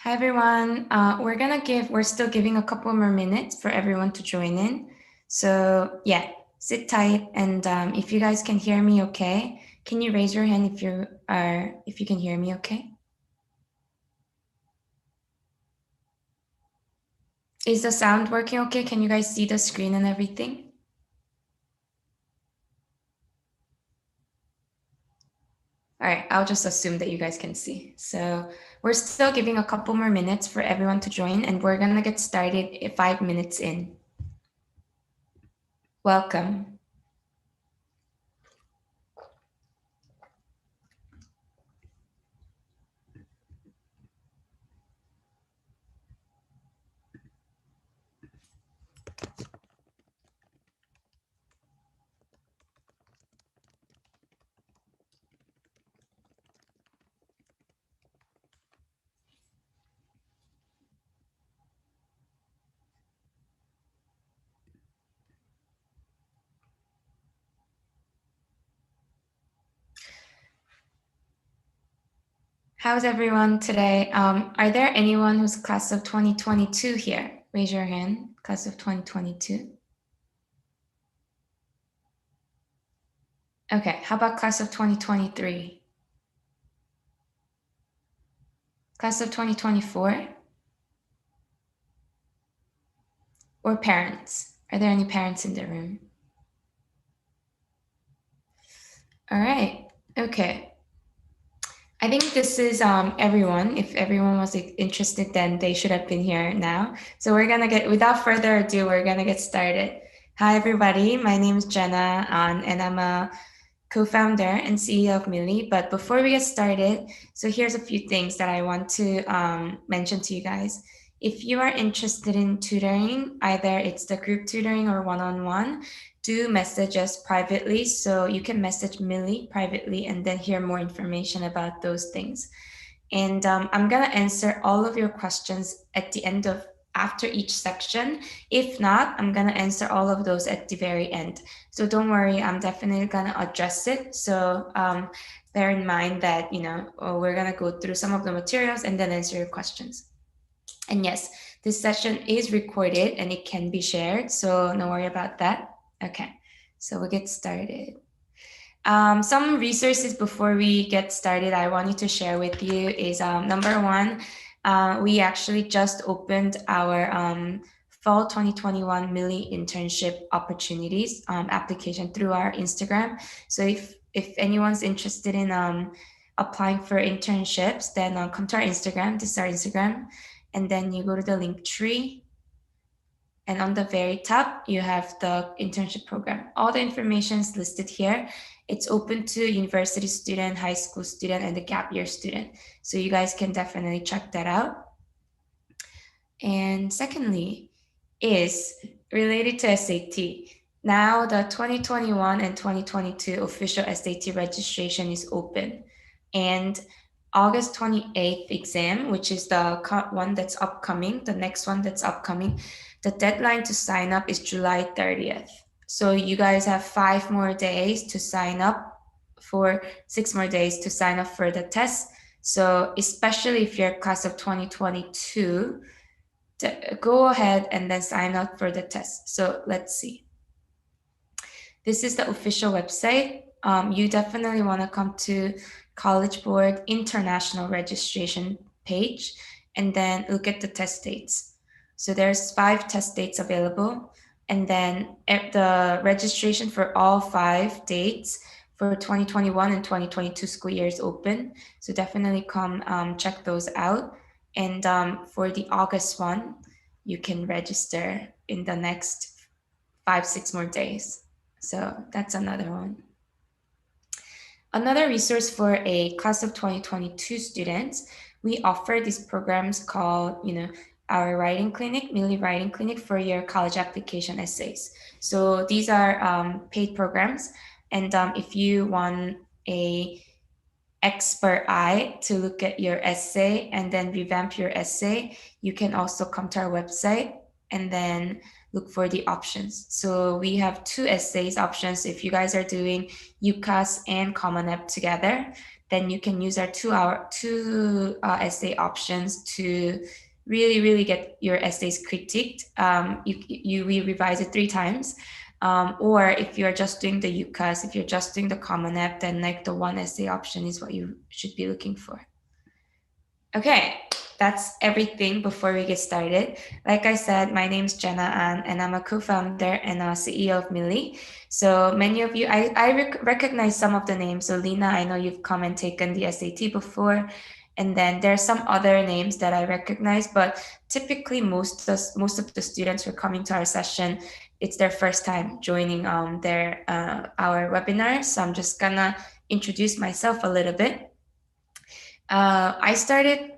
Hi everyone. We're still giving a couple more minutes for everyone to join in. So yeah, sit tight, and if you guys can hear me, okay, can you raise your hand if you can hear me, okay? Is the sound working okay? Can you guys see the screen and everything? All right, I'll just assume that you guys can see. So we're still giving a couple more minutes for everyone to join, and we're gonna get started 5 minutes in. Welcome. How's everyone today? Are there anyone who's class of 2022 here? Raise your hand, class of 2022. Okay, how about class of 2023? Class of 2024? Or parents? Are there any parents in the room? All right, okay. I think this is everyone. If everyone was interested, then they should have been here now. So without further ado, we're gonna get started. Hi, everybody. My name is Jenna, and I'm a co-founder and CEO of Millie. But before we get started, so here's a few things that I want to mention to you guys. If you are interested in tutoring, either it's the group tutoring or one-on-one, do message us privately. So you can message Millie privately and then hear more information about those things. And I'm gonna answer all of your questions at the end of after each section. If not, I'm gonna answer all of those at the very end. So don't worry, I'm definitely gonna address it. So bear in mind that we're gonna go through some of the materials and then answer your questions. And yes, this session is recorded and it can be shared, so don't worry about that. Okay, so we'll get started. Some resources before we get started I wanted to share with you is number one, we actually just opened our fall 2021 Millie internship opportunities application through our Instagram. So if anyone's interested in applying for internships, then come to our Instagram. This is our Instagram, and then you go to the link tree. And on the very top, you have the internship program. All the information is listed here. It's open to university student, high school student, and the gap year student. So you guys can definitely check that out. And secondly, is related to SAT. Now the 2021 and 2022 official SAT registration is open. And August 28th exam, which is the one that's upcoming, the next one that's upcoming, the deadline to sign up is July 30th. So you guys have 5 more days to sign up, for 6 more days to sign up for the test. So especially if you're class of 2022, go ahead and then sign up for the test. So let's see. This is the official website. You definitely want to come to College Board International Registration page and then look at the test dates. So there's 5 test dates available, and then the registration for all 5 dates for 2021 and 2022 school year is open. So definitely come check those out. And for the August one, you can register in the next 5-6 more days. So that's another one. Another resource for a class of 2022 students, we offer these programs called, our writing clinic, Millie Writing Clinic, for your college application essays. So these are paid programs. And if you want a expert eye to look at your essay and then revamp your essay, you can also come to our website and then look for the options. So we have 2 essays options if you guys are doing UCAS and Common App together. then you can use our two essay options to really get your essays critiqued. We revise it 3 times. Or if you're just doing the UCAS, if you're just doing the Common App, then like the one essay option is what you should be looking for. Okay, that's everything before we get started. Like I said, my name is Jenna An, and I'm a co-founder and a CEO of Millie. So many of you, I recognize some of the names. So Lena, I know you've come and taken the SAT before. And then there's some other names that I recognize, but typically most of the students who are coming to our session, it's their first time joining our webinar. So I'm just gonna introduce myself a little bit. I started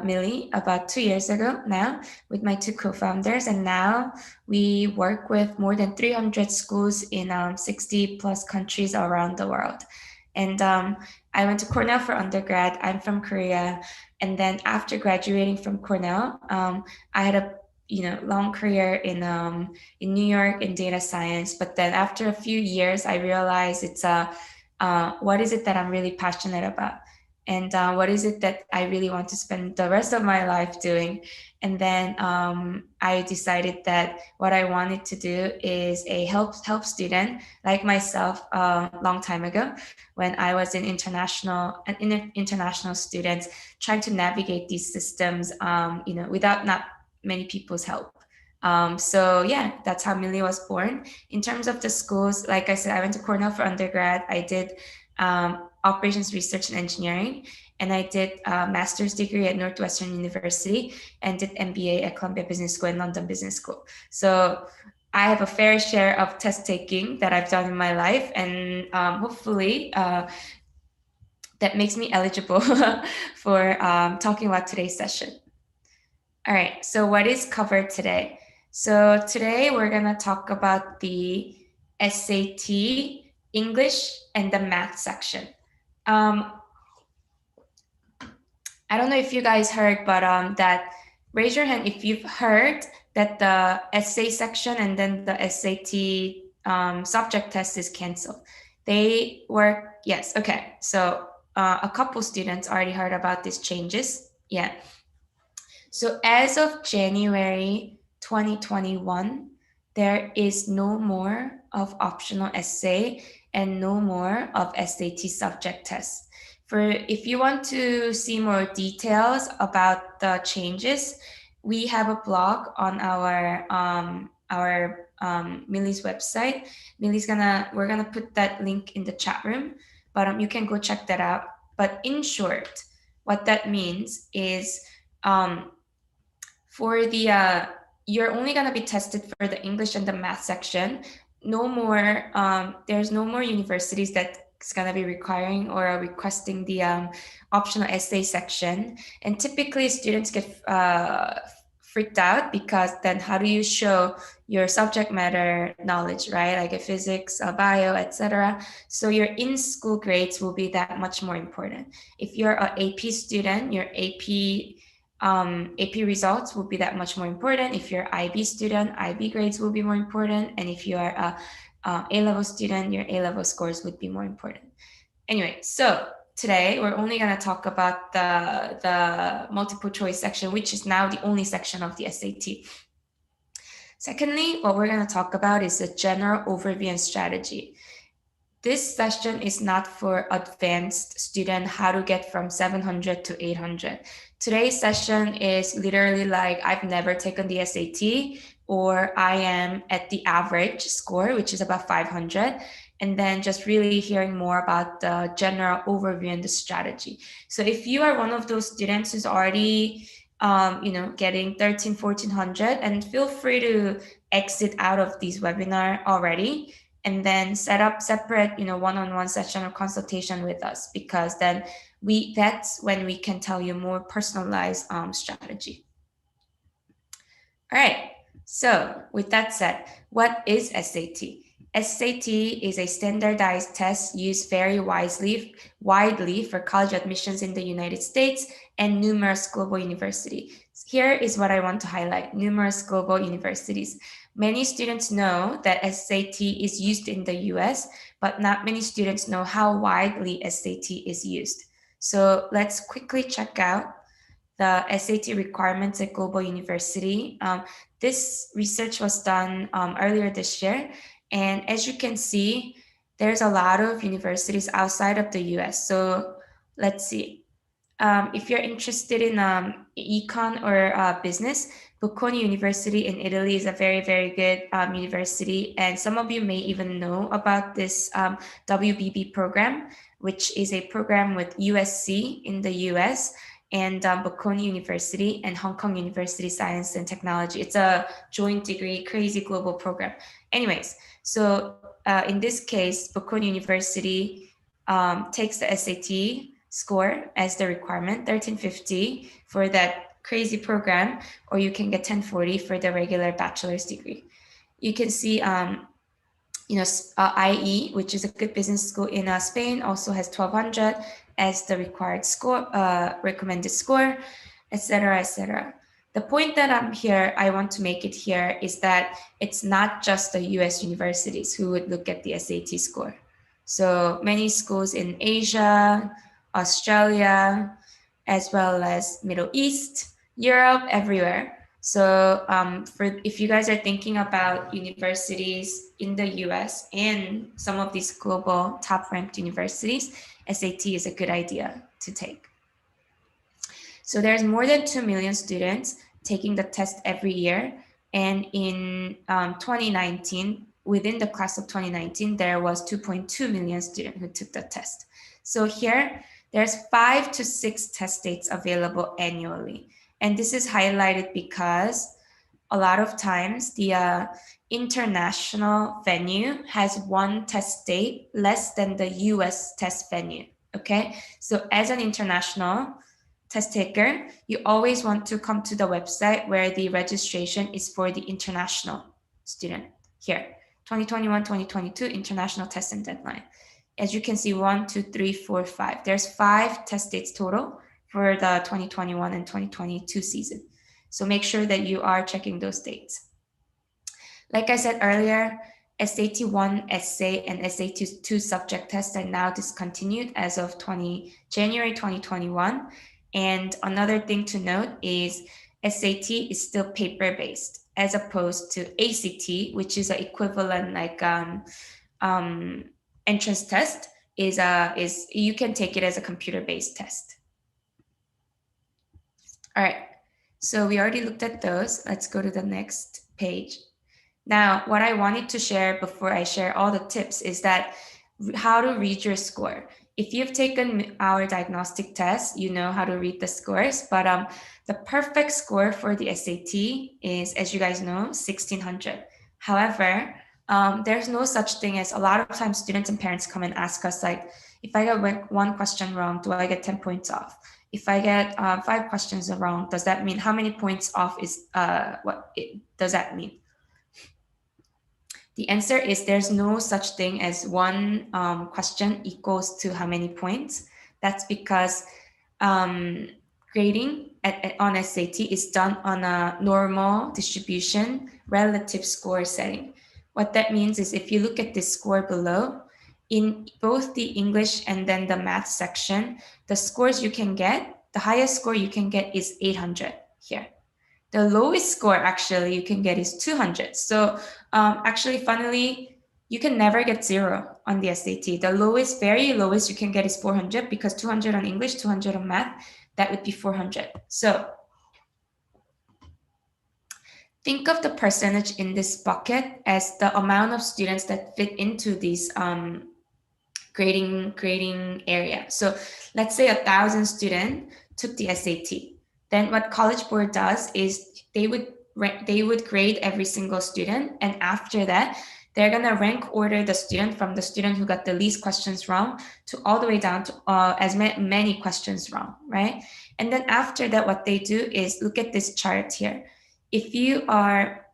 Millie about 2 years ago now with my two co-founders, and now we work with more than 300 schools in 60 plus countries around the world. And I went to Cornell for undergrad. I'm from Korea, and then after graduating from Cornell, I had a long career in New York in data science. But then after a few years, I realized what is it that I'm really passionate about, and what is it that I really want to spend the rest of my life doing. And then I decided that what I wanted to do is a help student like myself a long time ago when I was an international student trying to navigate these systems, without not many people's help. So yeah, that's how Millie was born. In terms of the schools, like I said, I went to Cornell for undergrad. I did operations research and engineering, and I did a master's degree at Northwestern University and did MBA at Columbia Business School and London Business School. So I have a fair share of test taking that I've done in my life, and hopefully that makes me eligible for talking about today's session. All right, so what is covered today? So today we're gonna talk about the SAT, English, and the math section. I don't know if you guys heard, but that raise your hand if you've heard that the essay section and then the SAT subject test is canceled. They were, yes, okay. So a couple students already heard about these changes. Yeah. So as of January 2021, there is no more of optional essay and no more of SAT subject tests. If you want to see more details about the changes, we have a blog on our Millie's website. We're gonna put that link in the chat room, but you can go check that out. But in short, what that means is for the you're only going to be tested for the English and the math section. No more there's no more universities that's going to be requiring or requesting the optional essay section. And typically students get freaked out because then how do you show your subject matter knowledge, right? Like a physics, bio, etc. So your in-school grades will be that much more important. If you're an AP student, your AP results will be that much more important. If you're IB student, IB grades will be more important. And if you are a A-level student, your A-level scores would be more important. Anyway, so today we're only going to talk about the multiple choice section, which is now the only section of the SAT. Secondly, what we're going to talk about is the general overview and strategy. This session is not for advanced student how to get from 700 to 800. Today's session is literally like I've never taken the SAT, or I am at the average score, which is about 500. And then just really hearing more about the general overview and the strategy. So if you are one of those students who's already getting 13, 1400, and feel free to exit out of these webinar already and then set up separate, one-on-one session or consultation with us, because then that's when we can tell you more personalized strategy. All right, so with that said, what is SAT? SAT is a standardized test used very widely for college admissions in the United States and numerous global universities. Here is what I want to highlight: numerous global universities. Many students know that SAT is used in the US, but not many students know how widely SAT is used. So let's quickly check out the SAT requirements at Global University. This research was done earlier this year. And as you can see, there's a lot of universities outside of the US. So let's see. If you're interested in econ or business, Bocconi University in Italy is a very, very good university. And some of you may even know about this WBB program, which is a program with USC in the US and Bocconi University and Hong Kong University Science and Technology. It's a joint degree, crazy global program. Anyways, so in this case, Bocconi University takes the SAT score as the requirement, 1350 for that crazy program, or you can get 1040 for the regular bachelor's degree. You can see, IE, which is a good business school in Spain, also has 1200 as the required score, recommended score, etc., etc. The point that I want to make it here is that it's not just the US universities who would look at the SAT score. So many schools in Asia, Australia, as well as Middle East, Europe, everywhere. So if you guys are thinking about universities in the US and some of these global top-ranked universities, SAT is a good idea to take. So there's more than 2 million students taking the test every year. And in 2019, within the class of 2019, there was 2.2 million students who took the test. So here, there's 5 to 6 test dates available annually. And this is highlighted because a lot of times the international venue has one test date less than the US test venue, okay? So as an international test taker, you always want to come to the website where the registration is for the international student. Here, 2021-2022 international test and deadline. As you can see, 1, 2, 3, 4, 5. There's 5 test dates total for the 2021 and 2022 season. So make sure that you are checking those dates. Like I said earlier, SAT 1 essay and SAT 2 subject tests are now discontinued as of January 2021. And another thing to note is SAT is still paper-based as opposed to ACT, which is an equivalent like entrance test. Is you can take it as a computer-based test. All right, so we already looked at those. Let's go to the next page. Now, what I wanted to share before I share all the tips is that how to read your score. If you've taken our diagnostic test, you know how to read the scores, but the perfect score for the SAT is, as you guys know, 1600. However, there's no such thing as, a lot of times students and parents come and ask us like, if I get one question wrong, do I get 10 points off? If I get 5 questions wrong, does that mean, how many points off is, does that mean? The answer is there's no such thing as one question equals to how many points. That's because grading on SAT is done on a normal distribution relative score setting. What that means is, if you look at this score below, in both the English and then the math section, the scores you can get, the highest score you can get is 800 here. The lowest score actually you can get is 200. So actually, funnily, you can never get 0 on the SAT. The lowest, very lowest you can get is 400, because 200 on English, 200 on math, that would be 400. So think of the percentage in this bucket as the amount of students that fit into these grading area. So let's say 1,000 students took the SAT. Then what College Board does is they would grade every single student, and after that, they're gonna rank order the student from the student who got the least questions wrong to all the way down to as many questions wrong, right? And then after that, what they do is look at this chart here. If you are,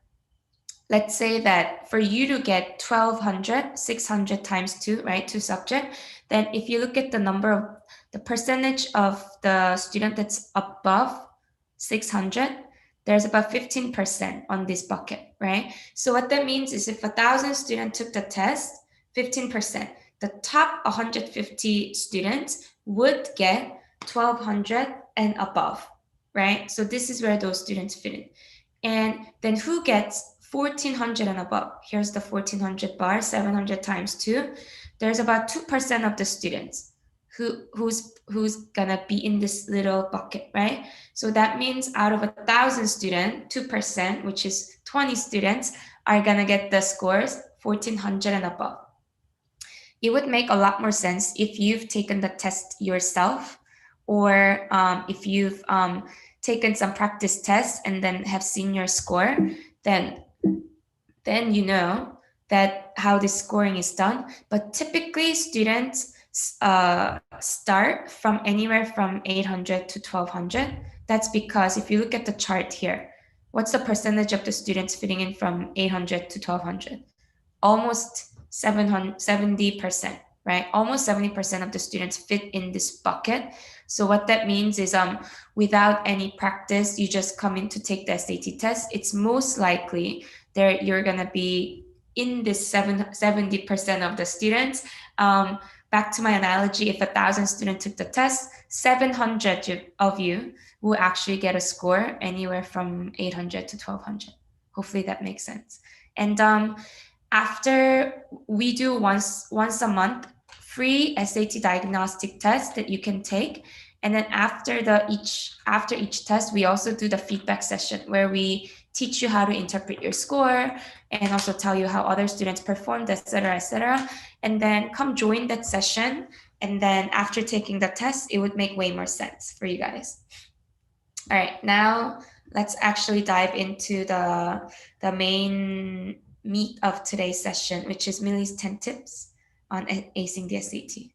let's say that for you to get 1200, 600 times 2, right, 2 subject, then if you look at the number of the percentage of the student that's above 600, there's about 15% on this bucket, right? So what that means is if 1,000 students took the test, 15%, the top 150 students would get 1,200 and above, right? So this is where those students fit in. And then who gets 1,400 and above? Here's the 1,400 bar, 700 times 2. There's about 2% of the students who's gonna be in this little bucket, right? So that means out of 1,000 students, 2%, which is 20 students, are gonna get the scores 1,400 and above. It would make a lot more sense if you've taken the test yourself, or if you've taken some practice tests and then have seen your score, then you know that how this scoring is done. But typically students start from anywhere from 800 to 1,200. That's because if you look at the chart here, what's the percentage of the students fitting in from 800 to 1,200? Almost 70%, right? Almost 70% of the students fit in this bucket. So what that means is without any practice, you just come in to take the SAT test, it's most likely that you're gonna be in this 70% of the students. Back to my analogy, if 1,000 students took the test, 700 of you will actually get a score anywhere from 800 to 1,200. Hopefully that makes sense. And after we do once a month free SAT diagnostic test that you can take, and then after each test we also do the feedback session where we teach you how to interpret your score and also tell you how other students performed, etc., etc. And then come join that session, and then after taking the test it would make way more sense for you guys. All right, now let's actually dive into the main meat of today's session, which is Millie's 10 tips on acing the SAT.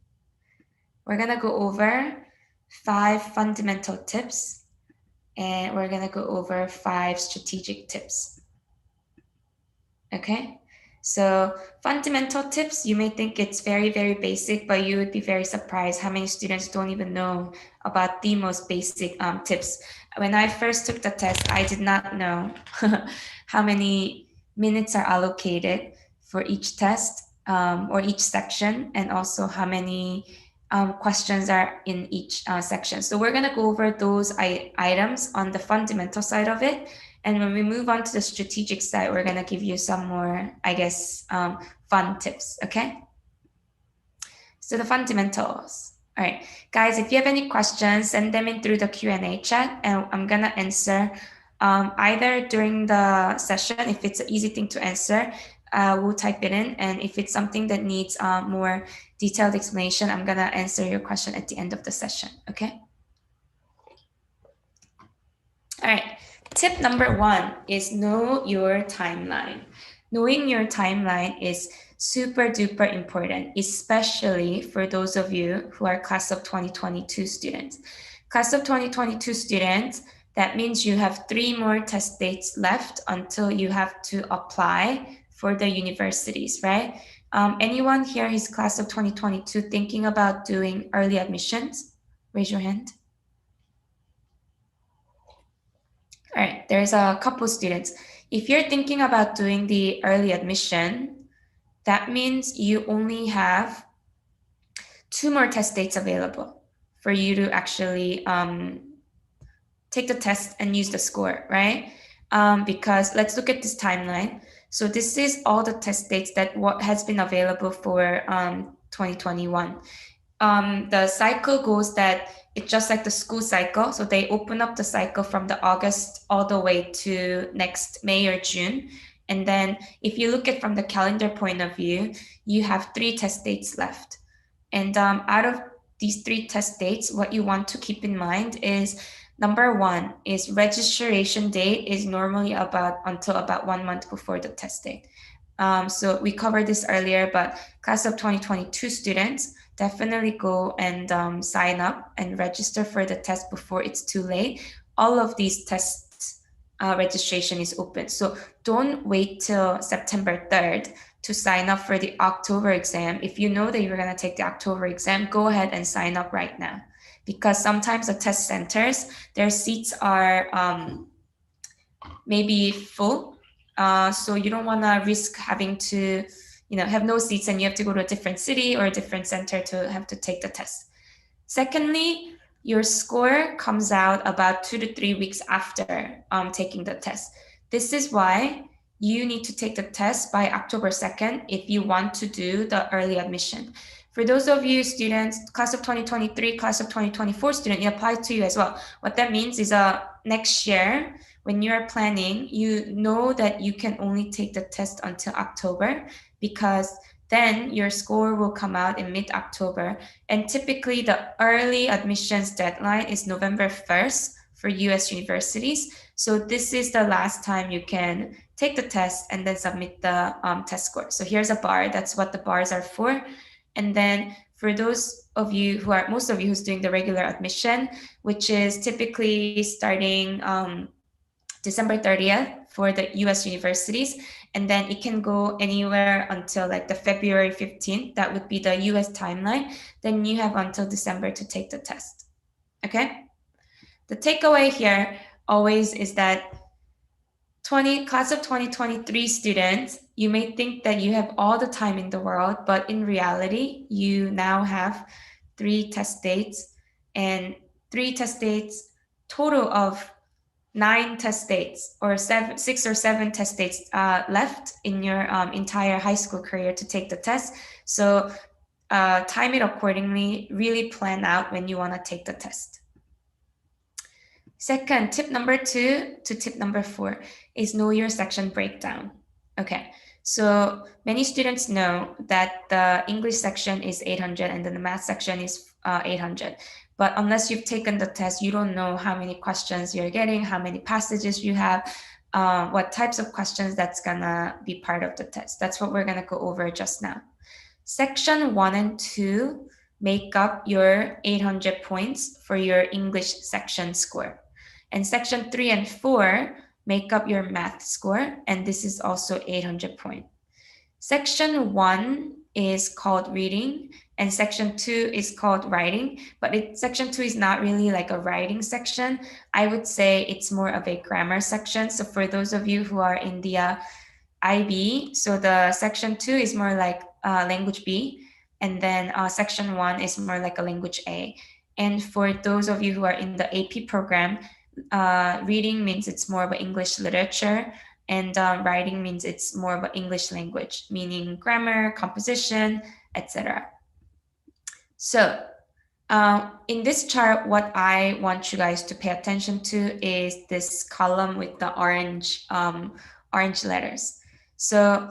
We're gonna go over 5 fundamental tips, and we're gonna go over 5 strategic tips. Okay, so fundamental tips, you may think it's very, very basic, but you would be very surprised how many students don't even know about the most basic tips. When I first took the test, I did not know how many minutes are allocated for each test or each section, and also how many questions are in each section. So we're gonna go over those items on the fundamental side of it. And when we move on to the strategic side, we're gonna give you some more, I guess, fun tips, okay? So the fundamentals. All right, guys, if you have any questions, send them in through the Q&A chat, and I'm gonna answer either during the session. If it's an easy thing to answer, we'll type it in. And if it's something that needs more detailed explanation, I'm gonna answer your question at the end of the session, okay? All right, tip number 1 is know your timeline. Knowing your timeline is super duper important, especially for those of you who are class of 2022 students. Class of 2022 students, that means you have 3 more test dates left until you have to apply for the universities, right? Anyone here is class of 2022 thinking about doing early admissions? Raise your hand. All right, there's a couple students. If you're thinking about doing the early admission, that means you only have 2 more test dates available for you to actually take the test and use the score, right? Because let's look at this timeline. So this is all the test dates that what has been available for 2021. The cycle goes that it's just like the school cycle. So they open up the cycle from the August all the way to next May or June. And then if you look at from the calendar point of view, you have 3 test dates left. And out of these 3 test dates, what you want to keep in mind is number 1 is registration date is normally until about 1 month before the test date. So we covered this earlier, but class of 2022 students, definitely go and sign up and register for the test before it's too late. All of these tests registration is open. So don't wait till September 3rd to sign up for the October exam. If you know that you're gonna take the October exam, go ahead and sign up right now. Because sometimes the test centers, their seats are maybe full. So you don't wanna risk having to have no seats and you have to go to a different city or a different center to have to take the test. Secondly, your score comes out about 2 to 3 weeks after taking the test. This is why you need to take the test by October 2nd if you want to do the early admission. For those of you students, class of 2023, class of 2024 student, it applies to you as well. What that means is next year, when you are planning, you know that you can only take the test until October, because then your score will come out in mid-October. And typically the early admissions deadline is November 1st for US universities. So this is the last time you can take the test and then submit the test score. So here's a bar. That's what the bars are for. And then for those of you who are, most of you who's doing the regular admission, which is typically starting December 30th for the US universities, and then it can go anywhere until like the February 15th. That would be the US timeline. Then you have until December to take the test. Okay? The takeaway here always is that class of 2023 students, you may think that you have all the time in the world, but in reality, you now have 3 test dates, and 3 test dates, total of 9 test dates, or 6 or 7 test dates left in your entire high school career to take the test. So time it accordingly, really plan out when you want to take the test. Second, tip number 2 to tip number 4 is know your section breakdown. Okay, so many students know that the English section is 800 and then the math section is 800. But unless you've taken the test, you don't know how many questions you're getting, how many passages you have, what types of questions that's gonna be part of the test. That's what we're gonna go over just now. Section 1 and 2 make up your 800 points for your English section score. And section 3 and 4 make up your math score, and this is also 800 points. Section 1 is called reading, and section 2 is called writing, but section 2 is not really like a writing section. I would say it's more of a grammar section. So for those of you who are in the IB, so the section 2 is more like language B, and then section 1 is more like a language A. And for those of you who are in the AP program, reading means it's more of an English literature, and writing means it's more of an English language, meaning grammar, composition, etc. So in this chart, what I want you guys to pay attention to is this column with the orange letters. So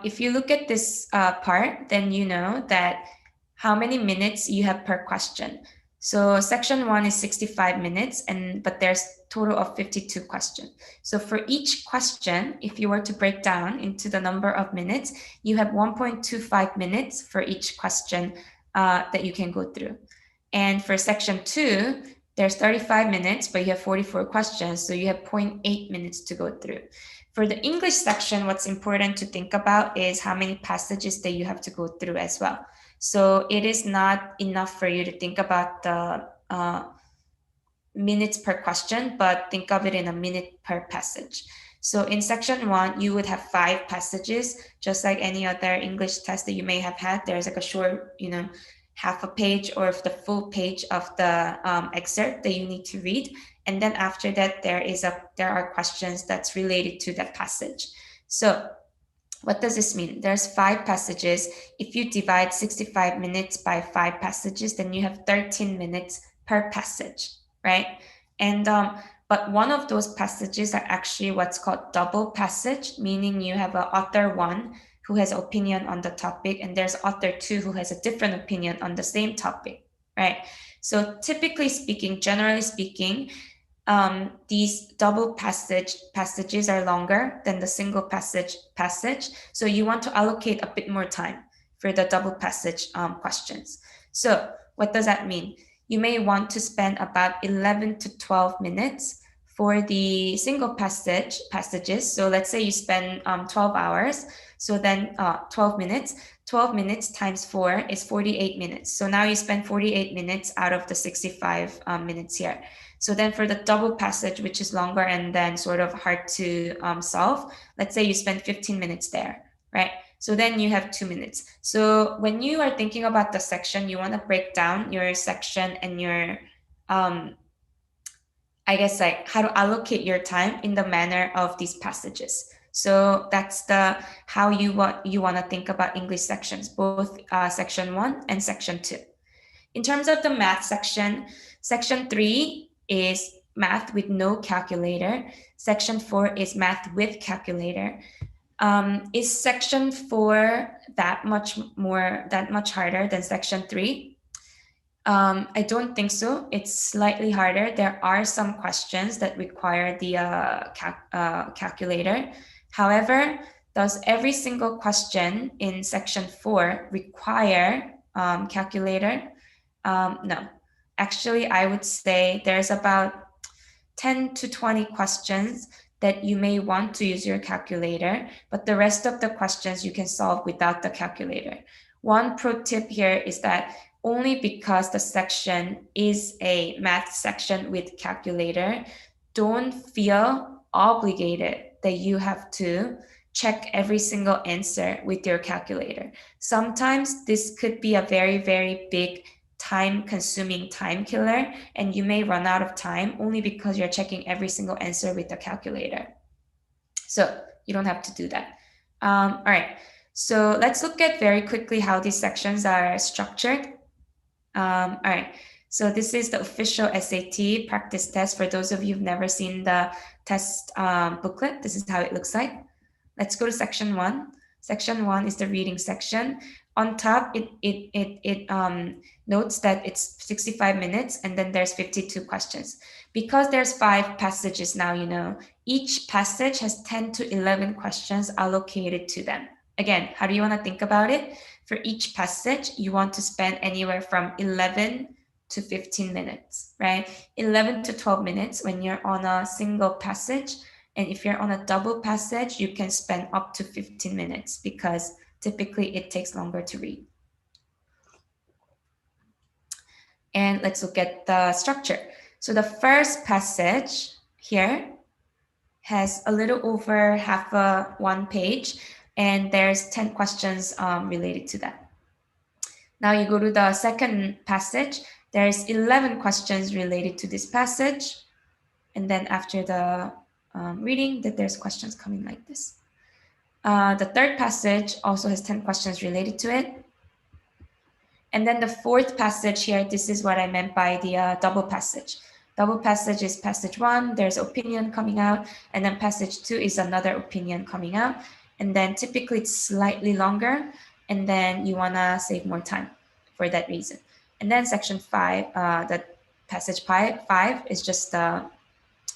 if you look at this part, then you know that how many minutes you have per question. So section 1 is 65 minutes, but there's total of 52 questions. So for each question, if you were to break down into the number of minutes, you have 1.25 minutes for each question that you can go through. And for section 2, there's 35 minutes, but you have 44 questions, so you have 0.8 minutes to go through. For the English section, what's important to think about is how many passages that you have to go through as well. So it is not enough for you to think about the minutes per question, but think of it in a minute per passage. So in section 1, you would have 5 passages, just like any other English test that you may have had. There's like a short, half a page or the full page of the excerpt that you need to read. And then after that, there are questions that's related to that passage. So what does this mean? There's 5 passages. If you divide 65 minutes by 5 passages, then you have 13 minutes per passage, right? And but one of those passages are actually what's called double passage, meaning you have an author 1 who has opinion on the topic, and there's author 2 who has a different opinion on the same topic, right? So typically speaking, generally speaking, these double passages are longer than the single passage. So you want to allocate a bit more time for the double passage questions. So what does that mean? You may want to spend about 11 to 12 minutes for the single passages. So let's say you spend 12 hours. So then 12 minutes times 4 is 48 minutes. So now you spend 48 minutes out of the 65 minutes here. So then for the double passage, which is longer and then sort of hard to solve, let's say you spend 15 minutes there, right? So then you have 2 minutes. So when you are thinking about the section, you want to break down your section and your I guess like how to allocate your time in the manner of these passages. So that's the how you want to think about English sections, both section 1 and section 2. In terms of the math section, section 3 is math with no calculator. Section 4 is math with calculator. Is section 4 that much harder than section 3? I don't think so. It's slightly harder. There are some questions that require the calculator. However, does every single question in section 4 require calculator? No. Actually, I would say there's about 10 to 20 questions that you may want to use your calculator, but the rest of the questions you can solve without the calculator. One pro tip here is that only because the section is a math section with calculator, don't feel obligated that you have to check every single answer with your calculator. Sometimes this could be a very, very big time-consuming time killer, and you may run out of time only because you're checking every single answer with the calculator. So you don't have to do that. All right, so let's look at very quickly how these sections are structured. All right, so this is the official SAT practice test. For those of you who've never seen the test booklet, this is how it looks like. Let's go to section 1. Section 1 is the reading section. On top, it notes that it's 65 minutes and then there's 52 questions. Because there's 5 passages now, you know, each passage has 10 to 11 questions allocated to them. Again, how do you want to think about it? For each passage, you want to spend anywhere from 11 to 15 minutes, right? 11 to 12 minutes when you're on a single passage. And if you're on a double passage, you can spend up to 15 minutes because typically it takes longer to read. And let's look at the structure. So the first passage here has a little over half a 1 page, and there's 10 questions related to that. Now you go to the second passage, there's 11 questions related to this passage. And then after the reading, that there's questions coming like this. The third passage also has 10 questions related to it. And then the fourth passage here, this is what I meant by the double passage. Double passage is passage 1, there's opinion coming out, and then passage 2 is another opinion coming out. And then typically it's slightly longer, and then you wanna save more time for that reason. And then section 5, the passage 5 is just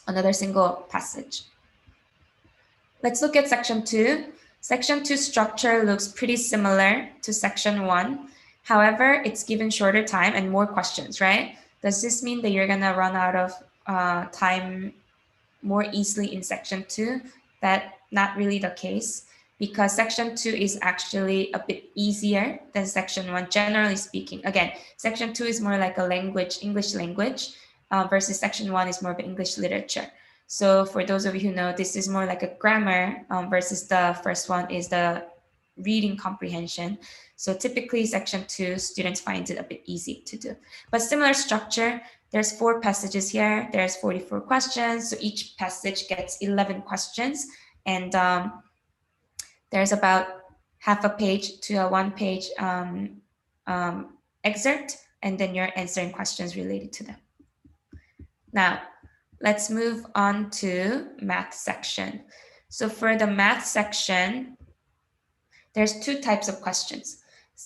another single passage. Let's look at section 2. Section 2 structure looks pretty similar to section 1. However, it's given shorter time and more questions, right? Does this mean that you're gonna run out of time more easily in section 2? That's not really the case, because section 2 is actually a bit easier than section 1, generally speaking. Again, section 2 is more like a language, English language, versus section 1 is more of English literature. So for those of you who know, this is more like a grammar versus the first one is the reading comprehension. So typically section 2, students find it a bit easy to do. But similar structure, there's 4 passages here, there's 44 questions. So each passage gets 11 questions. And there's about half a page to a 1 page excerpt. And then you're answering questions related to them. Now, let's move on to math section. So for the math section, there's 2 types of questions.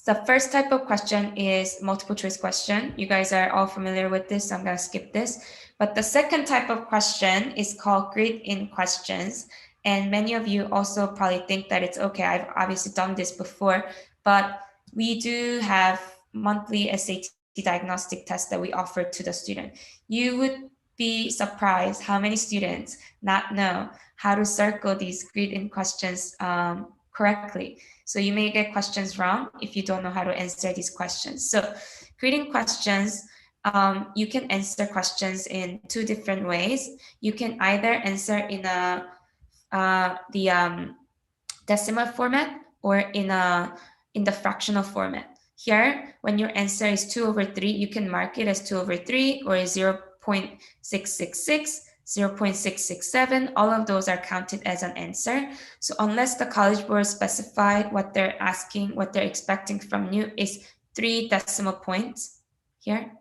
The first type of question is multiple choice question. You guys are all familiar with this, so I'm gonna skip this. But the second type of question is called grid-in questions. And many of you also probably think that it's okay, I've obviously done this before, but we do have monthly SAT diagnostic tests that we offer to the student. You would be surprised how many students not know how to circle these grid-in questions correctly. So you may get questions wrong if you don't know how to answer these questions. So grading questions, you can answer questions in 2 different ways. You can either answer in the decimal format or in the fractional format. Here, when your answer is 2/3, you can mark it as 2/3 or 0.666, 0.667. All of those are counted as an answer. So unless the College Board specified what they're asking, what they're expecting from you is 3 decimal points here.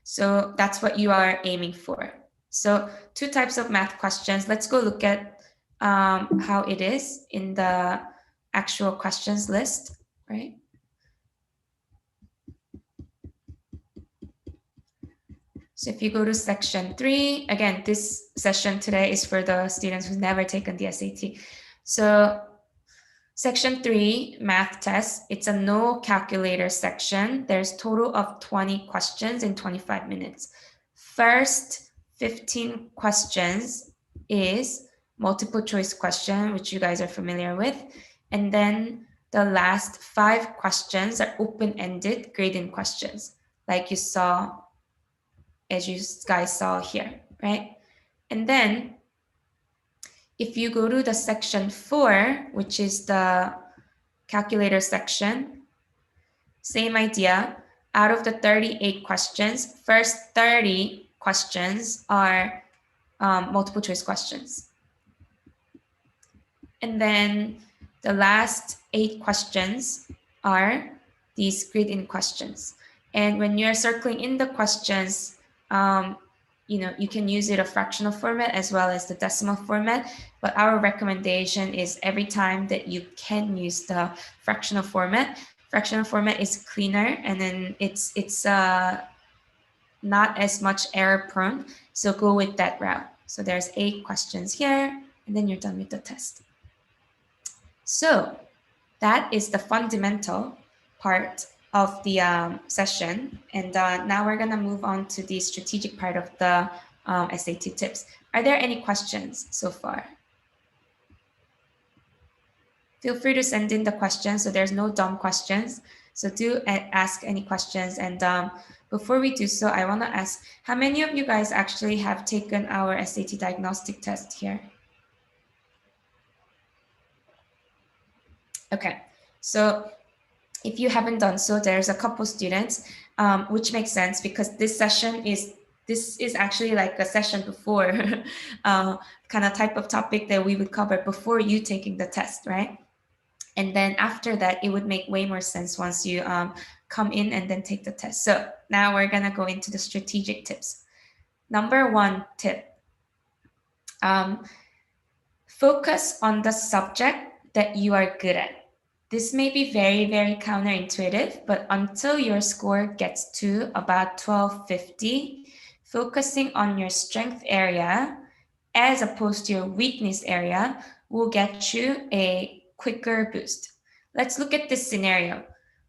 So that's what you are aiming for. So 2 types of math questions. Let's go look at how it is in the actual questions list, right? So if you go to section 3, again, this session today is for the students who've never taken the SAT. So section 3, math test, it's a no calculator section. There's total of 20 questions in 25 minutes. First 15 questions is multiple choice question, which you guys are familiar with. And then the last 5 questions are open-ended grading questions, like you saw, as you guys saw here, right? And then if you go to the section 4, which is the calculator section, same idea. Out of the 38 questions, first 30 questions are multiple choice questions. And then the last 8 questions are these grid-in questions. And when you're circling in the questions, you can use it a fractional format as well as the decimal format. But our recommendation is every time that you can use the fractional format. Fractional format is cleaner, and then it's not as much error prone. So go with that route. So there's 8 questions here, and then you're done with the test. So that is the fundamental part of the session. And now we're going to move on to the strategic part of the SAT tips. Are there any questions so far? Feel free to send in the questions. So there's no dumb questions. So do ask any questions. And before we do so, I want to ask, how many of you guys actually have taken our SAT diagnostic test here? Okay, so if you haven't done so, there's a couple students, which makes sense because this is actually like a session before kind of type of topic that we would cover before you taking the test, right? And then after that, it would make way more sense once you come in and then take the test. So now we're gonna go into the strategic tips. Number 1 tip, focus on the subject that you are good at. This may be very, very counterintuitive, but until your score gets to about 1250, focusing on your strength area as opposed to your weakness area will get you a quicker boost. Let's look at this scenario.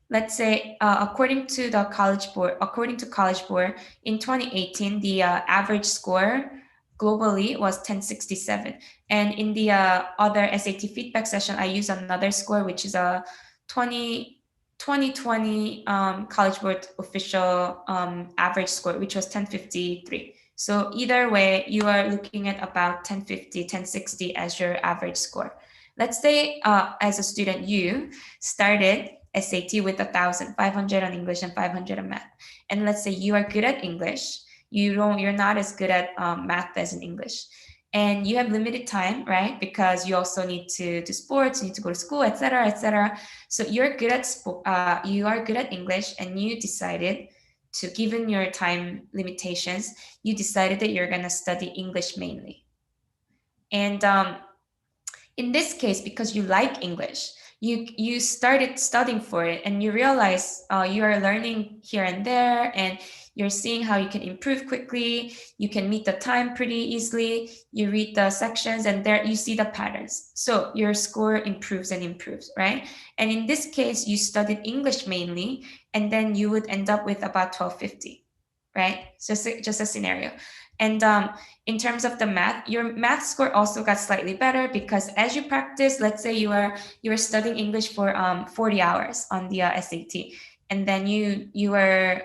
Let's say, according to College Board, in 2018, the average score globally was 1067. And in the other SAT feedback session, I use another score, which is a 2020 College Board official average score, which was 1053. So either way, you are looking at about 1050, 1060 as your average score. Let's say as a student, you started SAT with 1,500 on English and 500 on math. And let's say you are good at English. You're not as good at math as in English, and you have limited time, right? Because you also need to do sports, you need to go to school, etc., etc. So you're good at you are good at English, and you decided to, given your time limitations, you decided that you're gonna study English mainly. And in this case, because you like English, you started studying for it, and you realize you are learning here and there, and you're seeing how you can improve quickly. You can meet the time pretty easily. You read the sections, and there you see the patterns. So your score improves and improves, right? And in this case, you studied English mainly, and then you would end up with about 1250, right? So just a scenario. And in terms of the math, your math score also got slightly better because as you practice, let's say you were studying English for 40 hours on the SAT, and then you were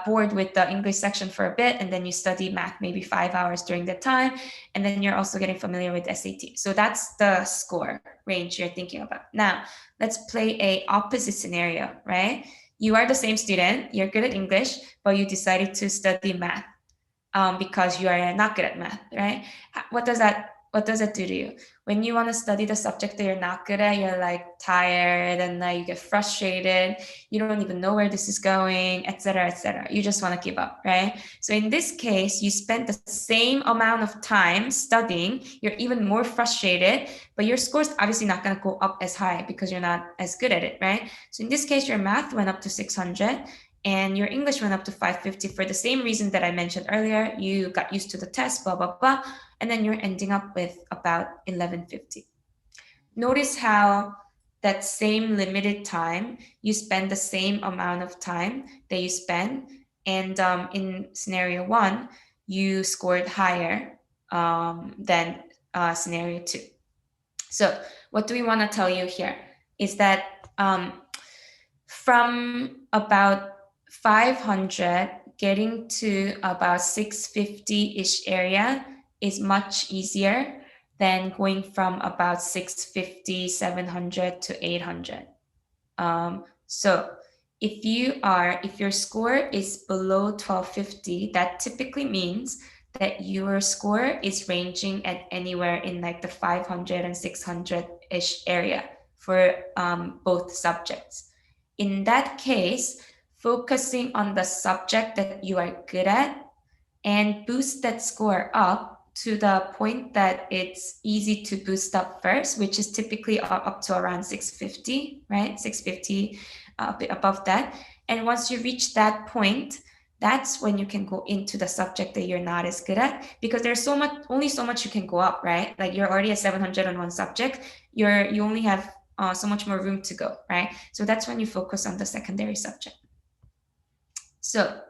bored with the English section for a bit, and then you study math maybe 5 hours during the time, and then you're also getting familiar with SAT. So that's the score range you're thinking about. Now, let's play a opposite scenario, right? You are the same student, you're good at English, but you decided to study math because you are not good at math, right? What does that do to you? When you want to study the subject that you're not good at, you're like tired and you get frustrated. You don't even know where this is going, etc., etc. You just want to give up, right? So in this case, you spend the same amount of time studying. You're even more frustrated, but your score's obviously not going to go up as high because you're not as good at it, right? So in this case, your math went up to 600 and your English went up to 550 for the same reason that I mentioned earlier. You got used to the test, blah, blah, blah, and then you're ending up with about 1150. Notice how that same limited time, you spend the same amount of time that you spend, and in scenario 1, you scored higher than scenario 2. So what do we want to tell you here is that from about 500 getting to about 650-ish area is much easier than going from about 650, 700 to 800. So if your score is below 1250, that typically means that your score is ranging at anywhere in like the 500 and 600-ish area for both subjects. In that case, focusing on the subject that you are good at and boost that score up to the point that it's easy to boost up first, which is typically up to around 650, right? 650, a bit above that. And once you reach that point, that's when you can go into the subject that you're not as good at, because there's only so much you can go up, right? Like you're already at 700 on one subject. You only have so much more room to go, right? So that's when you focus on the secondary subject. So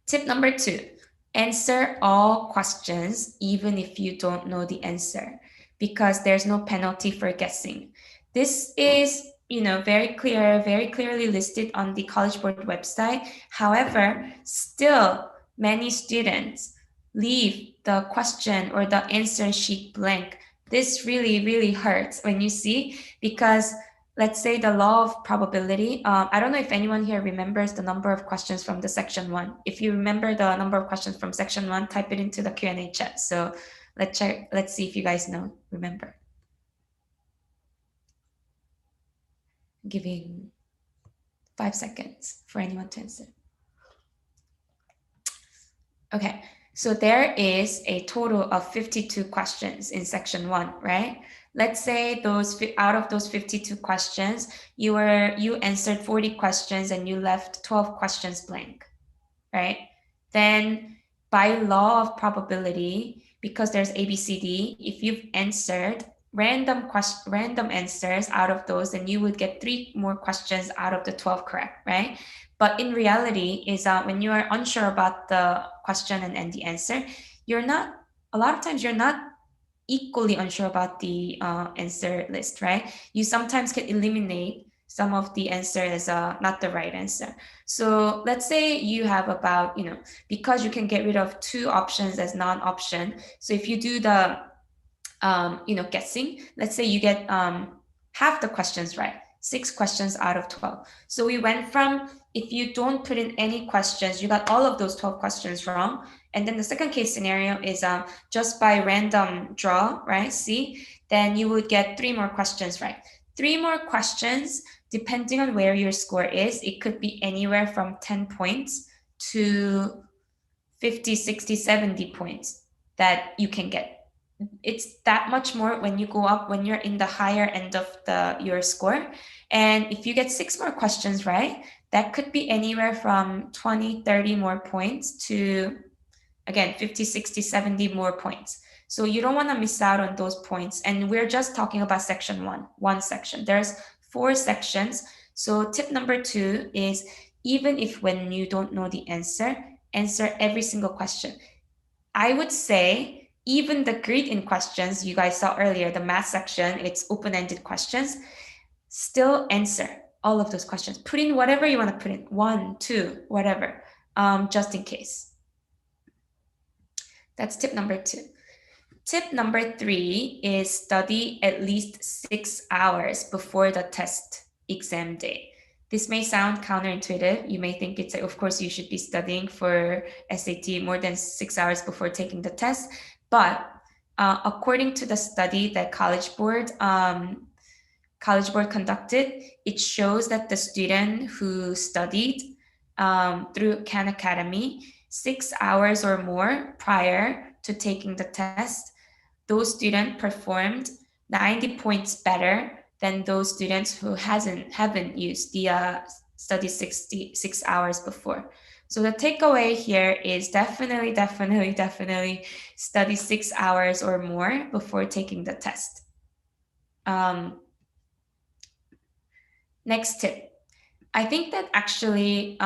tip number 2, answer all questions even if you don't know the answer, because there's no penalty for guessing. This is, very clearly listed on the College Board website. However, still many students leave the question or the answer sheet blank. This really, really hurts when you see, because let's say the law of probability. I don't know if anyone here remembers the number of questions from the section 1. If you remember the number of questions from section 1, type it into the Q&A chat. So let's check. Let's see if you guys remember. Giving 5 seconds for anyone to answer. Okay, so there is a total of 52 questions in section 1, right? Let's say out of those 52 questions, you answered 40 questions and you left 12 questions blank, right? Then by law of probability, because there's A, B, C, D, if you've answered random answers out of those, then you would get 3 more questions out of the 12 correct, right? But in reality is when you are unsure about the question and the answer, a lot of times you're not equally unsure about the answer list, right? You sometimes can eliminate some of the answer as not the right answer. So let's say you have about, because you can get rid of 2 options as non-option. So if you do the, guessing, let's say you get half the questions right, 6 questions out of 12. So we went from, if you don't put in any questions, you got all of those 12 questions wrong. And then the second case scenario is just by random draw, right? See, then you would get 3 more questions right. 3 more questions, depending on where your score is, it could be anywhere from 10 points to 50, 60, 70 points that you can get. It's that much more when you go up, when you're in the higher end of your score. And if you get 6 more questions right, that could be anywhere from 20, 30 more points to, again, 50, 60, 70 more points. So you don't want to miss out on those points. And we're just talking about section 1, one section. There's 4 sections. So tip number 2 is, even if when you don't know the answer every single question. I would say even the grid-in questions you guys saw earlier, the math section, it's open-ended questions, still answer. all of those questions. Put in whatever you want to put in, 1, 2, whatever, just in case. That's tip number 2. Tip number 3 is study at least 6 hours before the test exam day. This may sound counterintuitive. You may think it's like, of course, you should be studying for SAT more than 6 hours before taking the test. But according to the study that College Board conducted, it shows that the student who studied through Khan Academy 6 hours or more prior to taking the test, those students performed 90 points better than those students who haven't used the study 6 hours before. So the takeaway here is definitely study 6 hours or more before taking the test. Next tip. I think that actually,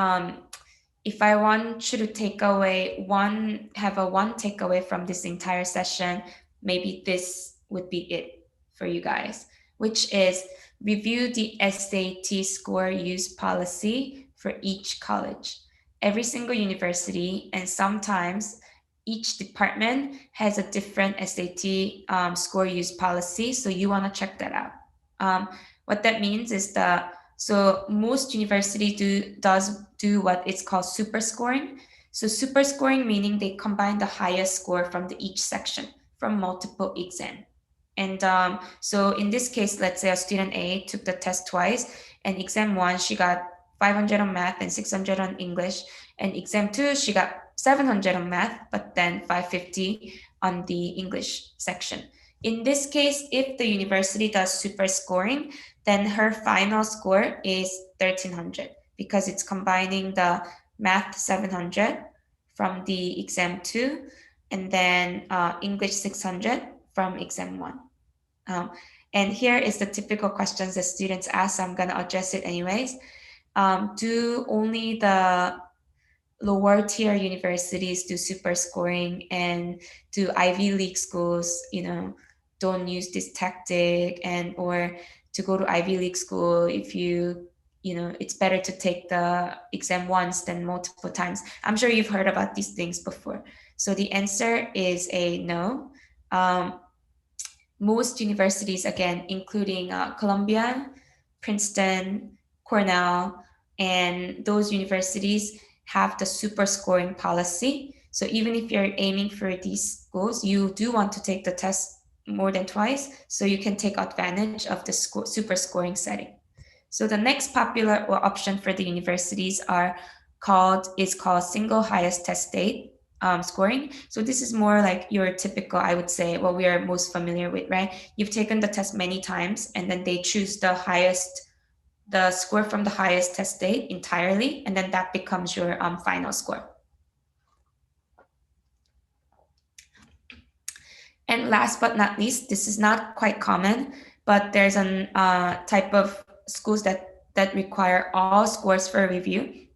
if I want you to have one takeaway from this entire session, maybe this would be it for you guys, which is review the SAT score use policy for each college. Every single university and sometimes each department has a different SAT score use policy, so you want to check that out. What that means is so most universities do what is called super scoring. So super scoring meaning they combine the highest score from each section from multiple exam. And so in this case, let's say a student A took the test twice, and exam 1 she got 500 on math and 600 on English, and exam 2 she got 700 on math but then 550 on the English section. In this case, if the university does super scoring, then her final score is 1300 because it's combining the math 700 from the exam 2 and then English 600 from exam 1. And here is the typical questions that students ask, so I'm going to address it anyways. Do only the lower tier universities do super scoring, and do Ivy League schools, don't use this tactic, and or to go to Ivy League school, if it's better to take the exam once than multiple times. I'm sure you've heard about these things before. So the answer is a no. Most universities, again, including Columbia, Princeton, Cornell, and those universities have the super scoring policy. So even if you're aiming for these schools, you do want to take the test more than twice, so you can take advantage of the super scoring setting. So the next popular option for the universities is called single highest test date scoring. So this is more like your typical, I would say, what we are most familiar with, right? You've taken the test many times, and then they choose the score from the highest test date entirely, and then that becomes your final score. And last but not least, this is not quite common, but there's a type of schools that require all scores for review.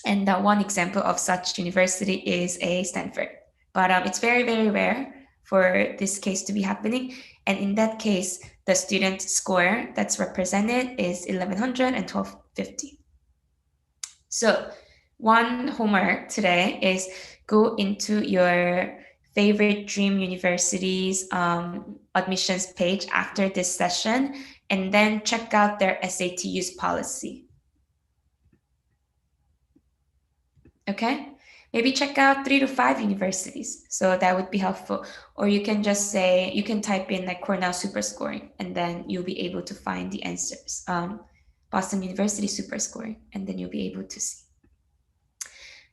And one example of such university is Stanford. But it's very, very rare for this case to be happening. And in that case, the student score that's represented is 1100 and 1250. So one homework today is go into your favorite dream universities admissions page after this session, and then check out their SAT use policy. Okay, maybe check out 3 to 5 universities, so that would be helpful. Or you can just say, you can type in like Cornell super scoring, and then you'll be able to find the answers. Boston University super scoring, and then you'll be able to see.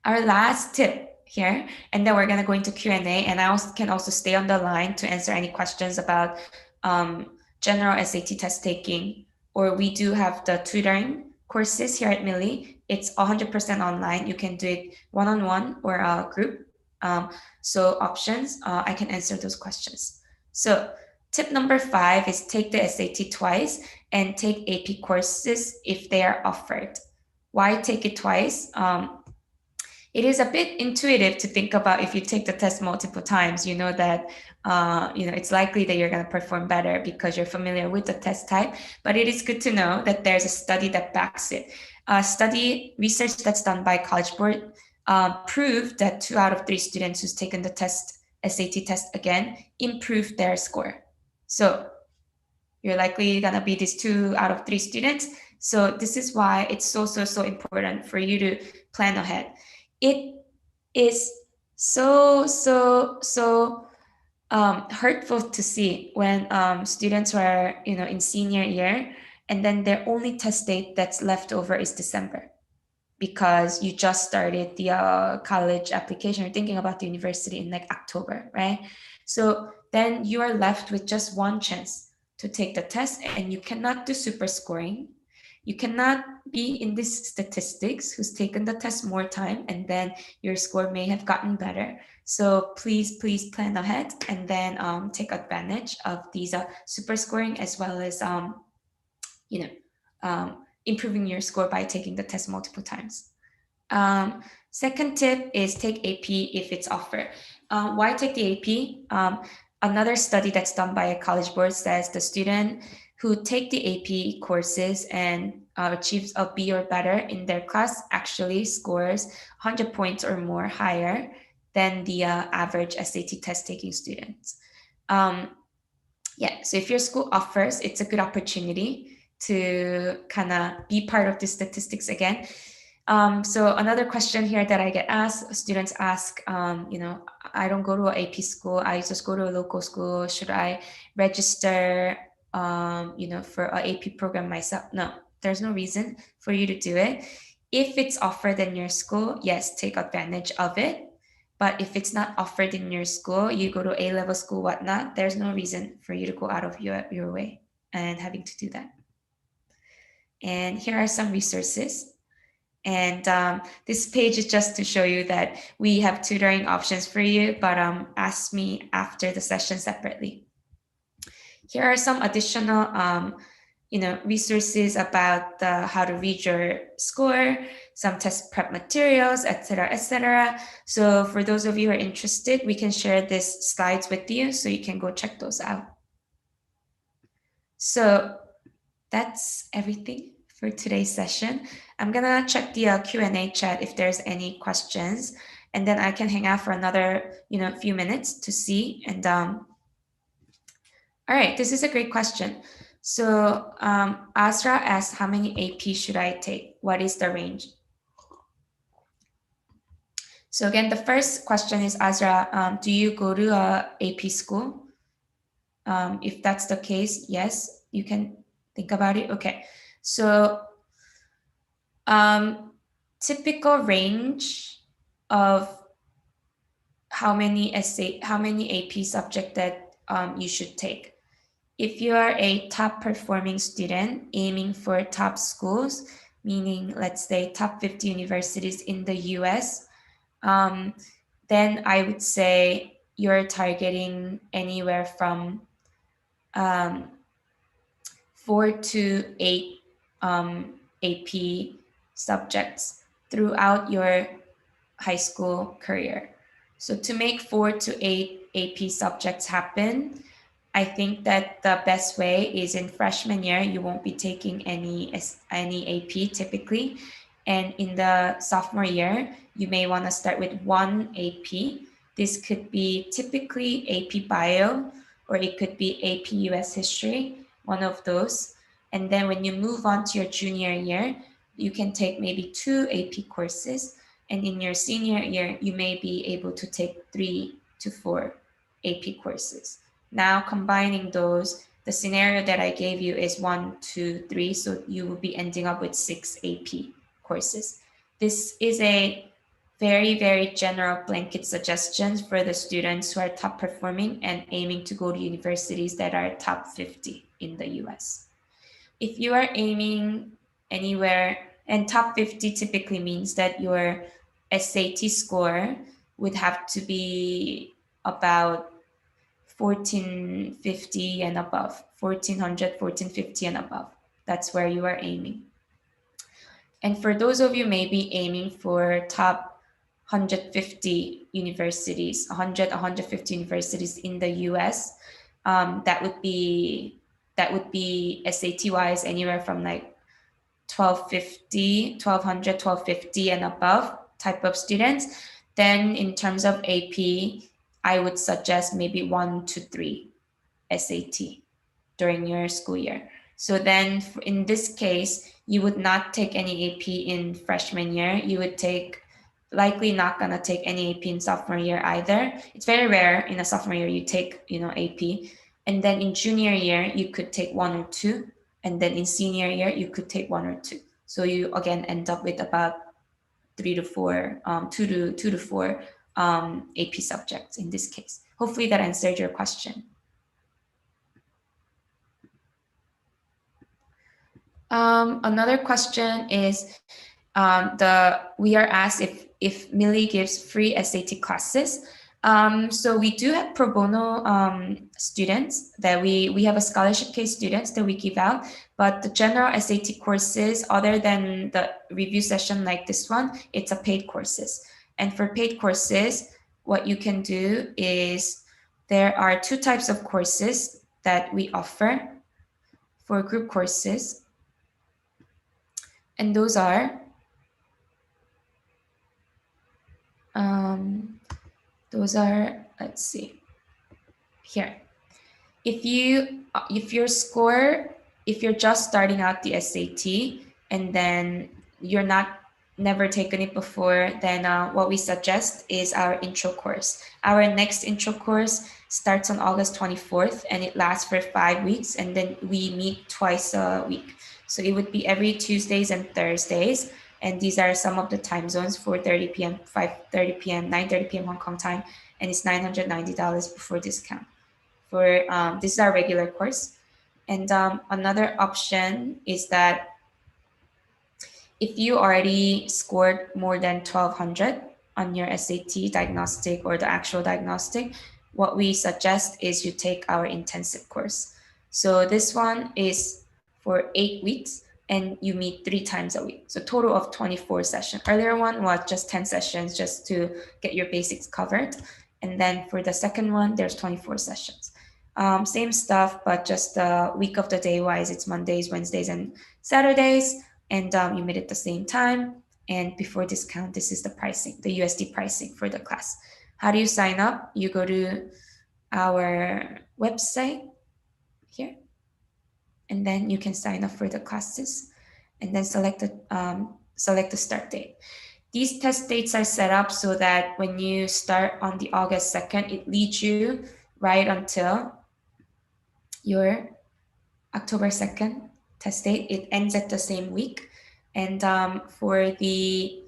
Our last tip here, and then we're gonna go into Q&A, and I can also stay on the line to answer any questions about general SAT test taking, or we do have the tutoring courses here at Millie. It's 100% online. You can do it one-on-one or a group. So options, I can answer those questions. So tip number 5 is take the SAT twice and take AP courses if they are offered. Why take it twice? it is a bit intuitive to think about if you take the test multiple times, you know that it's likely that you're going to perform better because you're familiar with the test type. But it is good to know that there's a study that backs it. Research that's done by College Board proved that 2 out of 3 students who's taken the test, SAT test again, improved their score. So you're likely gonna be these 2 out of 3 students. So this is why it's so important for you to plan ahead. It is so hurtful to see when students are in senior year and then their only test date that's left over is December because you just started the college application or thinking about the university in like October, right? So then you are left with just one chance to take the test and you cannot do super scoring. You cannot be in this statistics who's taken the test more time and then your score may have gotten better. So please plan ahead and then take advantage of these super scoring as well as you know improving your score by taking the test multiple times. Second tip is take AP if it's offered. Why take the AP? Another study that's done by a college board says the student who take the AP courses and achieves a B or better in their class actually scores 100 points or more higher than the average SAT test taking students. So if your school offers, it's a good opportunity to kind of be part of the statistics again. So another question here that I get asked, students ask, I don't go to an AP school, I just go to a local school. Should I register, for an AP program myself? No, there's no reason for you to do it. If it's offered in your school, yes, take advantage of it. But if it's not offered in your school, you go to A-level school, whatnot, there's no reason for you to go out of your way and having to do that. And here are some resources. And this page is just to show you that we have tutoring options for you, but ask me after the session separately. Here are some additional resources about how to read your score, some test prep materials, etc., etc. So for those of you who are interested, we can share these slides with you so you can go check those out. So that's everything for today's session. I'm gonna check the Q&A chat if there's any questions, and then I can hang out for another few minutes to see. And all right, this is a great question. So Azra asked, how many AP should I take? What is the range? So again, the first question is, Azra, do you go to a AP school? If that's the case, yes, you can think about it. Okay, so typical range of how many AP subject that you should take. If you are a top performing student aiming for top schools, meaning let's say top 50 universities in the US, then I would say you're targeting anywhere from 4 to 8 AP subjects throughout your high school career. So to make 4 to 8 AP subjects happen, I think that the best way is in freshman year, you won't be taking any AP typically. And in the sophomore year, you may want to start with one AP. This could be typically AP Bio, or it could be AP US History, one of those. And then when you move on to your junior year, you can take maybe 2 AP courses. And in your senior year, you may be able to take 3 to 4 AP courses. Now combining those, the scenario that I gave you is 1, 2, 3, so you will be ending up with 6 AP courses. This is a very general blanket suggestion for the students who are top performing and aiming to go to universities that are top 50 in the US. If you are aiming anywhere, and top 50 typically means that your SAT score would have to be about 1450 and above, 1400, 1450 and above. That's where you are aiming. And for those of you maybe aiming for top 150 universities, 100, 150 universities in the US. That would be SAT wise anywhere from like 1250, 1200, 1250 and above type of students. Then in terms of AP, I would suggest maybe 1 to 3 SAT during your school year. So then in this case, you would not take any AP in freshman year. You would likely not gonna take any AP in sophomore year either. It's very rare in a sophomore year you take, AP. And then in junior year, you could take 1 or 2. And then in senior year, you could take 1 or 2. So you again end up with about 3 to 4, 2 to 4 AP subjects in this case. Hopefully that answered your question. Another question is we are asked if Millie gives free SAT classes. So we do have pro bono students that we have a scholarship case students that we give out, but the general SAT courses, other than the review session like this one, it's a paid courses. And for paid courses, what you can do is there are 2 types of courses that we offer for group courses. And those are let's see here. If you're just starting out the SAT and then you're never taken it before, then what we suggest is our intro course. Our next intro course starts on August 24th and it lasts for 5 weeks, and then we meet twice a week. So it would be every Tuesdays and Thursdays. And these are some of the time zones: 4:30 p.m., 5:30 p.m., 9:30 p.m. Hong Kong time, and it's $990 before discount. This is our regular course. And another option is that if you already scored more than 1200 on your SAT diagnostic or the actual diagnostic, what we suggest is you take our intensive course. So this one is for 8 weeks and you meet 3 times a week. So total of 24 sessions. Earlier one was just 10 sessions just to get your basics covered. And then for the second one, there's 24 sessions. Same stuff, but just the week of the day wise, it's Mondays, Wednesdays, and Saturdays. And you meet at the same time. And before discount, this is the pricing, the USD pricing for the class. How do you sign up? You go to our website here, and then you can sign up for the classes, and then select the start date. These test dates are set up so that when you start on the August 2nd, it leads you right until your October 2nd test date. It ends at the same week. And for the,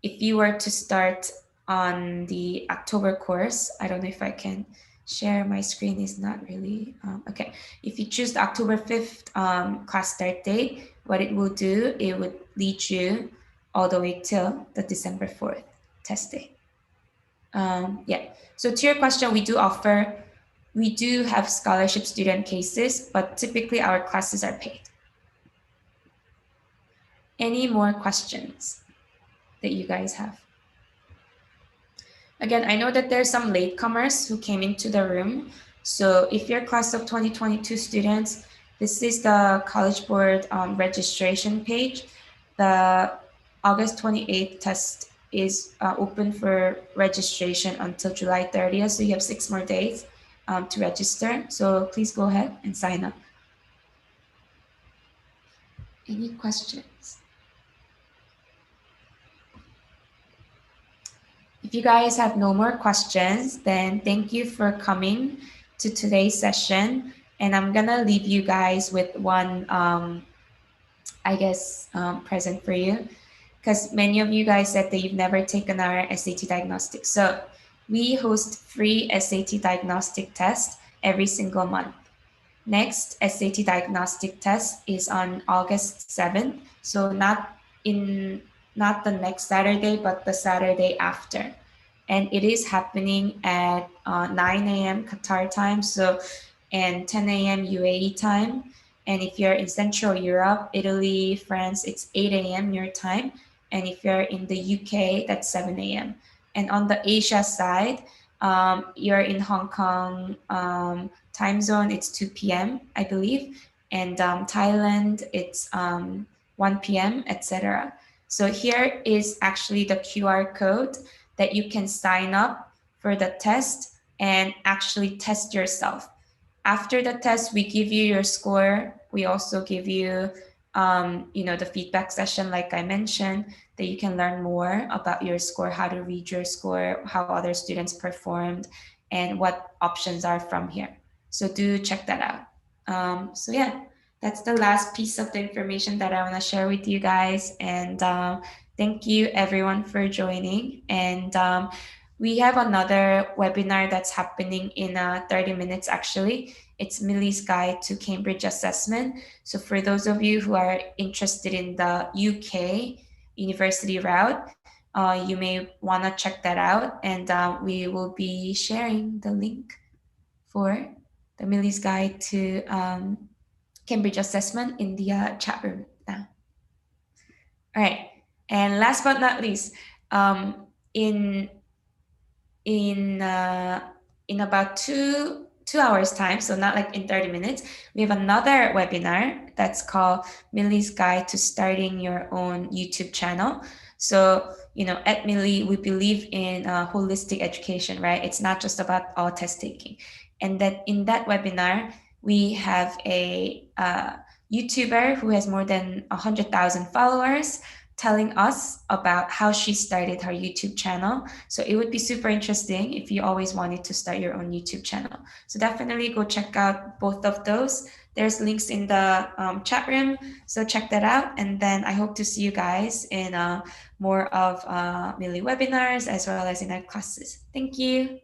if you were to start on the October course, I don't know if I can share, my screen is not really, okay. If you choose the October 5th class start date, what it will do, it would lead you all the way till the December 4th test date. Yeah, so to your question, we do have scholarship student cases, but typically our classes are paid. Any more questions that you guys have? Again, I know that there's some latecomers who came into the room. So if you're class of 2022 students, this is the College Board registration page. The August 28th test is open for registration until July 30th. So you have 6 more days to register. So please go ahead and sign up. Any questions? If you guys have no more questions, then thank you for coming to today's session. And I'm gonna leave you guys with one, present for you, because many of you guys said that you've never taken our SAT diagnostic. So we host free SAT diagnostic tests every single month. Next SAT diagnostic test is on August 7th. So not the next Saturday, but the Saturday after. And it is happening at 9 a.m. Qatar time, and 10 a.m. UAE time. And if you're in Central Europe, Italy, France, it's 8 a.m. your time. And if you're in the UK, that's 7 a.m. And on the Asia side, you're in Hong Kong time zone, it's 2 p.m., I believe. And Thailand, it's 1 p.m., etc. So here is actually the QR code that you can sign up for the test and actually test yourself. After the test, we give you your score. We also give you, the feedback session, like I mentioned, that you can learn more about your score, how to read your score, how other students performed, and what options are from here. So do check that out. So yeah, that's the last piece of the information that I want to share with you guys. And thank you everyone for joining. And we have another webinar that's happening in 30 minutes actually. It's Millie's Guide to Cambridge Assessment. So for those of you who are interested in the UK university route, you may want to check that out. And we will be sharing the link for the Millie's Guide to Cambridge Assessment in the chat room now. All right. And last but not least, um, in in uh, in about two hours time, so not like in 30 minutes, we have another webinar that's called Millie's Guide to Starting Your Own YouTube Channel. So at Millie, we believe in holistic education, right? It's not just about all test taking. And that in that webinar, we have a YouTuber who has more than 100,000 followers telling us about how she started her YouTube channel. So it would be super interesting if you always wanted to start your own YouTube channel. So definitely go check out both of those. There's links in the chat room, so check that out. And then I hope to see you guys in more of Millie webinars as well as in our classes. Thank you.